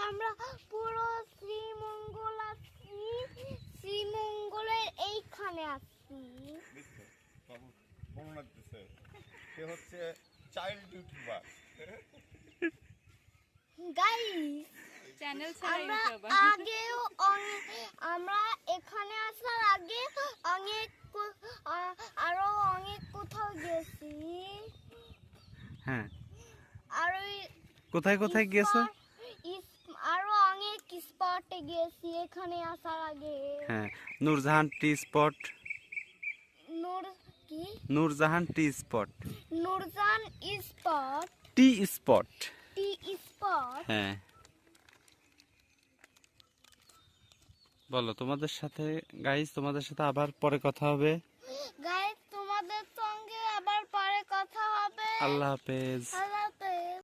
আমরা পুরো শ্রীমঙ্গলের এইখানে আসছি। সে হচ্ছে চাইল্ড ইউটিউবার। গাইস চ্যানেল ছাড়া আমরা ইউটিউবার। আমরা এখানে আসার আগে আরো অনেক কোথাও গেছি। হ্যাঁ, আর ওই কোথায় কোথায় গিয়েছো? আরো অনেক স্পটে গেছি এখানে আসার আগে। হ্যাঁ, নূরজাহান টি স্পট। নূরজাহান টি স্পট। নূরজাহান স্পট। টি স্পট। টি স্পট। হ্যাঁ, বলো তোমাদের সাথে গাইস, তোমাদের সাথে আবার পরে কথা হবে। গাইস তোমাদের সঙ্গে আবার পরে কথা হবে। আল্লাহ হাফেজ। আল্লাহ